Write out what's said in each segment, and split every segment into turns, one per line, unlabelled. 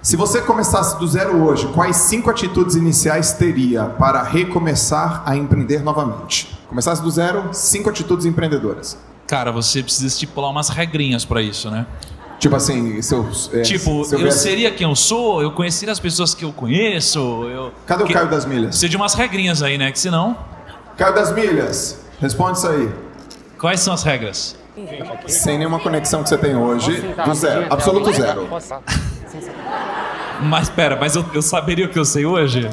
Se você começasse do zero hoje, quais 5 atitudes iniciais teria para recomeçar a empreender novamente? Começasse do zero, 5 atitudes empreendedoras.
Cara, você precisa estipular umas regrinhas para isso, né?
Tipo assim,
eu seria quem eu sou, eu conheceria as pessoas que eu conheço.
Cadê o Caio das Milhas?
Precisa de umas regrinhas aí, né? Que senão...
Caio das Milhas, responde isso aí.
Quais são as regras?
Sem nenhuma conexão que você tem hoje, do zero, absoluto zero.
Mas pera, eu saberia o que eu sei hoje?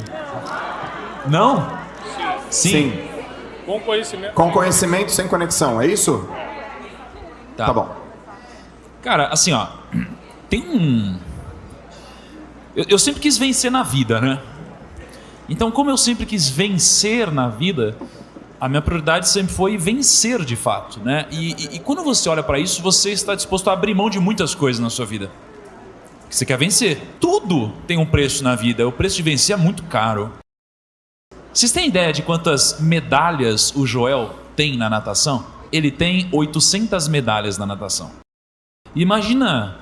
Não? Sim.
Com conhecimento.
Com conhecimento sem conexão, é isso? Tá bom.
Cara, assim, ó, tem um... Eu sempre quis vencer na vida, né? Então, como eu sempre quis vencer na vida, a minha prioridade sempre foi vencer de fato, né? E quando você olha para isso, você está disposto a abrir mão de muitas coisas na sua vida. Você quer vencer. Tudo tem um preço na vida. O preço de vencer é muito caro. Vocês têm ideia de quantas medalhas o Joel tem na natação? Ele tem 800 medalhas na natação. Imagina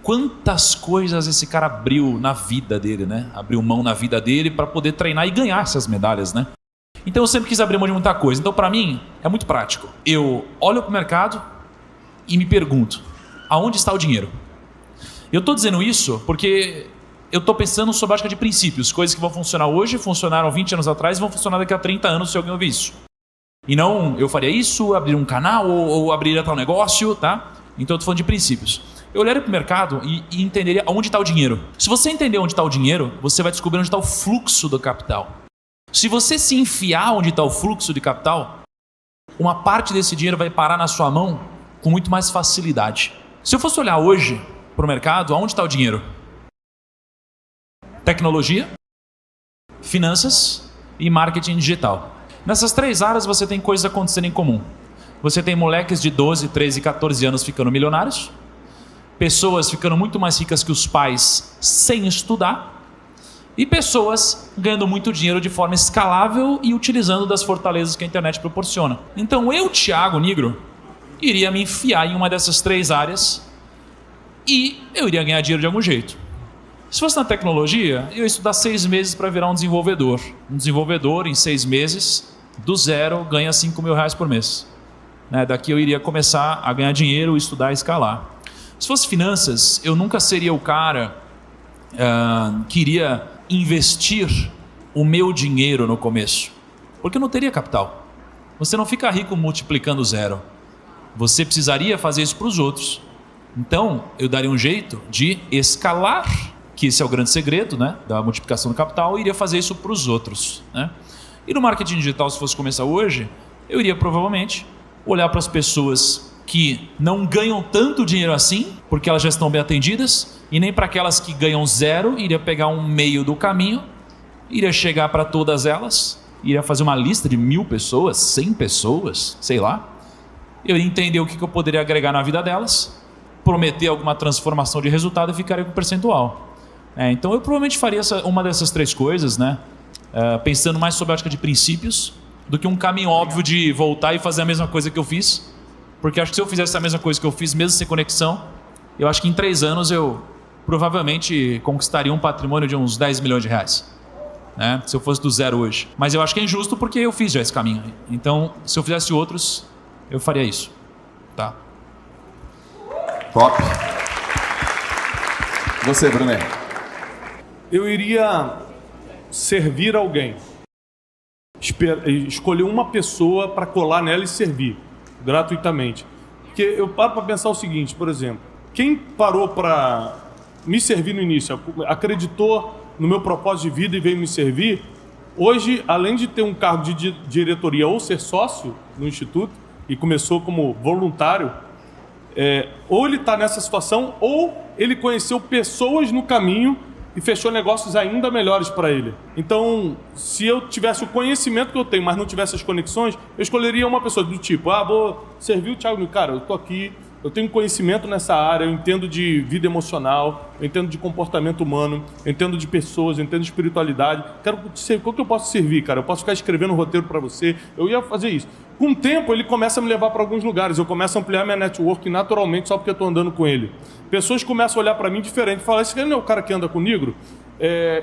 quantas coisas esse cara abriu na vida dele, né? Abriu mão na vida dele para poder treinar e ganhar essas medalhas, né? Então eu sempre quis abrir mão de muita coisa. Então para mim é muito prático. Eu olho para o mercado e me pergunto, aonde está o dinheiro? Eu estou dizendo isso porque eu estou pensando sobre a ótica de princípios. Coisas que vão funcionar hoje, funcionaram 20 anos atrás e vão funcionar daqui a 30 anos se alguém ouvir isso. E não eu faria isso, abrir um canal ou abrir tal negócio, tá? Então eu estou falando de princípios. Eu olharia para o mercado e entenderia onde está o dinheiro. Se você entender onde está o dinheiro, você vai descobrir onde está o fluxo do capital. Se você se enfiar onde está o fluxo de capital, uma parte desse dinheiro vai parar na sua mão com muito mais facilidade. Se eu fosse olhar hoje para o mercado, aonde está o dinheiro? Tecnologia, finanças e marketing digital. Nessas 3 áreas você tem coisas acontecendo em comum. Você tem moleques de 12, 13, 14 anos ficando milionários, pessoas ficando muito mais ricas que os pais sem estudar, e pessoas ganhando muito dinheiro de forma escalável e utilizando das fortalezas que a internet proporciona. Então eu, Thiago Nigro, iria me enfiar em uma dessas 3 áreas e eu iria ganhar dinheiro de algum jeito. Se fosse na tecnologia, eu ia estudar 6 meses para virar um desenvolvedor. Um desenvolvedor, em 6 meses, do zero, ganha R$5.000 por mês. Daqui eu iria começar a ganhar dinheiro, estudar e escalar. Se fosse finanças, eu nunca seria o cara que iria investir o meu dinheiro no começo, porque eu não teria capital. Você não fica rico multiplicando zero. Você precisaria fazer isso para os outros. Então, eu daria um jeito de escalar, que esse é o grande segredo, né, da multiplicação do capital, e iria fazer isso para os outros, né? E no marketing digital, se fosse começar hoje, eu iria provavelmente olhar para as pessoas que não ganham tanto dinheiro assim, porque elas já estão bem atendidas, e nem para aquelas que ganham zero, iria pegar um meio do caminho, iria chegar para todas elas, iria fazer uma lista de 1.000 pessoas, 100 pessoas, sei lá. Eu iria entender o que eu poderia agregar na vida delas, prometer alguma transformação de resultado e ficaria com percentual. Então eu provavelmente faria uma dessas 3 coisas, né? Pensando mais sobre a ótica de princípios, do que um caminho óbvio de voltar e fazer a mesma coisa que eu fiz. Porque acho que se eu fizesse a mesma coisa que eu fiz, mesmo sem conexão, eu acho que em 3 anos eu provavelmente conquistaria um patrimônio de uns R$10 milhões, né? Se eu fosse do zero hoje. Mas eu acho que é injusto porque eu fiz já esse caminho. Então, se eu fizesse outros, eu faria isso. Tá?
Top. Você, Brunet?
Eu iria servir alguém. Escolher uma pessoa para colar nela e servir gratuitamente. Porque eu paro para pensar o seguinte, por exemplo, quem parou para me servir no início, acreditou no meu propósito de vida e veio me servir, hoje, além de ter um cargo de diretoria ou ser sócio no Instituto, e começou como voluntário, ou ele está nessa situação, ou ele conheceu pessoas no caminho e fechou negócios ainda melhores para ele. Então, se eu tivesse o conhecimento que eu tenho, mas não tivesse as conexões, eu escolheria uma pessoa do tipo, vou servir o Thiago. Cara, eu estou aqui, eu tenho conhecimento nessa área, eu entendo de vida emocional, eu entendo de comportamento humano, eu entendo de pessoas, eu entendo de espiritualidade. Quero te servir. Qual que eu posso servir, cara? Eu posso ficar escrevendo um roteiro para você. Eu ia fazer isso. Com o tempo, ele começa a me levar para alguns lugares. Eu começo a ampliar minha network naturalmente só porque eu estou andando com ele. Pessoas começam a olhar para mim diferente. Falam, esse cara não é o cara que anda com o negro?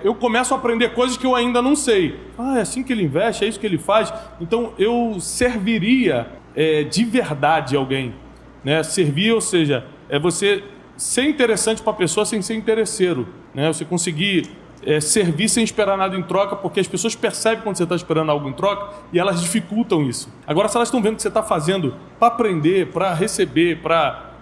Eu começo a aprender coisas que eu ainda não sei. É assim que ele investe, é isso que ele faz. Então, eu serviria de verdade alguém. Né? Servir, ou seja, é você ser interessante para a pessoa sem ser interesseiro. Né? Você conseguir servir sem esperar nada em troca, porque as pessoas percebem quando você está esperando algo em troca e elas dificultam isso. Agora, se elas estão vendo que você está fazendo para aprender, para receber, para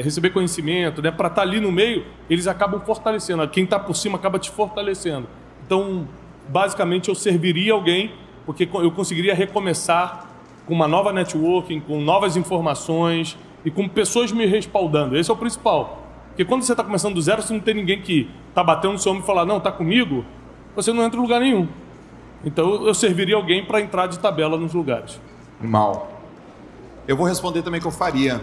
receber conhecimento, né? Para estar ali no meio, eles acabam fortalecendo. Quem está por cima acaba te fortalecendo. Então, basicamente, eu serviria alguém, porque eu conseguiria recomeçar com uma nova networking, com novas informações e com pessoas me respaldando. Esse é o principal. Porque quando você está começando do zero, você não tem ninguém que está batendo no seu ombro e falar, não, está comigo, você não entra em lugar nenhum. Então eu serviria alguém para entrar de tabela nos lugares.
Mal. Eu vou responder também o que eu faria.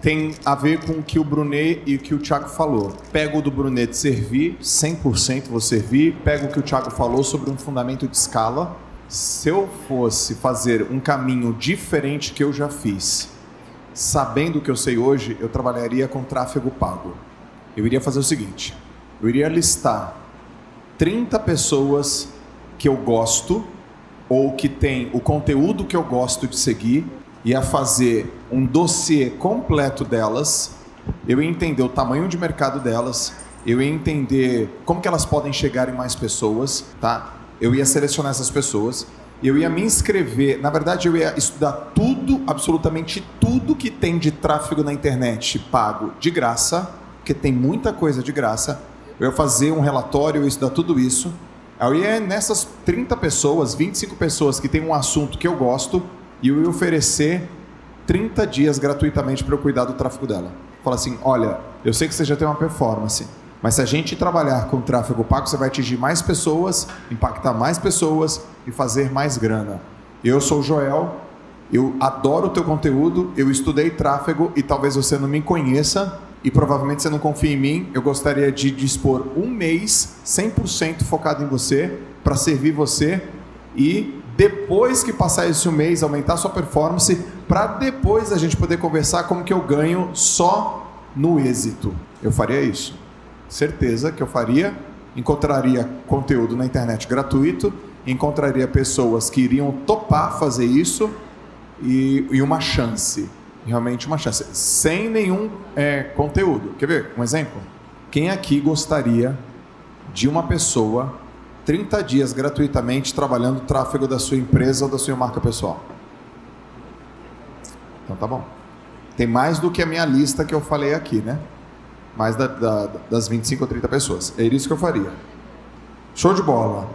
Tem a ver com o que o Brunet e o que o Thiago falou. Pego o do Brunet de servir, 100% vou servir. Pego o que o Thiago falou sobre um fundamento de escala. Se eu fosse fazer um caminho diferente que eu já fiz, sabendo o que eu sei hoje, eu trabalharia com tráfego pago. Eu iria fazer o seguinte, eu iria listar 30 pessoas que eu gosto, ou que tem o conteúdo que eu gosto de seguir, ia fazer um dossiê completo delas, eu ia entender o tamanho de mercado delas, eu ia entender como que elas podem chegar em mais pessoas, tá? Eu ia selecionar essas pessoas, eu ia me inscrever, na verdade eu ia estudar tudo, absolutamente tudo que tem de tráfego na internet pago de graça, porque tem muita coisa de graça, eu ia fazer um relatório, eu ia estudar tudo isso, eu ia nessas 30 pessoas, 25 pessoas que tem um assunto que eu gosto, e eu ia oferecer 30 dias gratuitamente para eu cuidar do tráfego dela. Fala assim, olha, eu sei que você já tem uma performance, mas se a gente trabalhar com tráfego pago, você vai atingir mais pessoas, impactar mais pessoas e fazer mais grana. Eu sou o Joel, eu adoro o teu conteúdo, eu estudei tráfego e talvez você não me conheça e provavelmente você não confia em mim. Eu gostaria de dispor um mês 100% focado em você, para servir você e depois que passar esse mês, aumentar sua performance, para depois a gente poder conversar como que eu ganho só no êxito. Eu faria isso. Certeza que eu faria. Encontraria conteúdo na internet gratuito, encontraria pessoas que iriam topar fazer isso e uma chance, realmente uma chance, sem nenhum conteúdo. Quer ver um exemplo? Quem aqui gostaria de uma pessoa 30 dias gratuitamente trabalhando o tráfego da sua empresa ou da sua marca pessoal? Então tá bom. Tem mais do que a minha lista que eu falei aqui, né? Mais das 25 ou 30 pessoas. É isso que eu faria. Show de bola.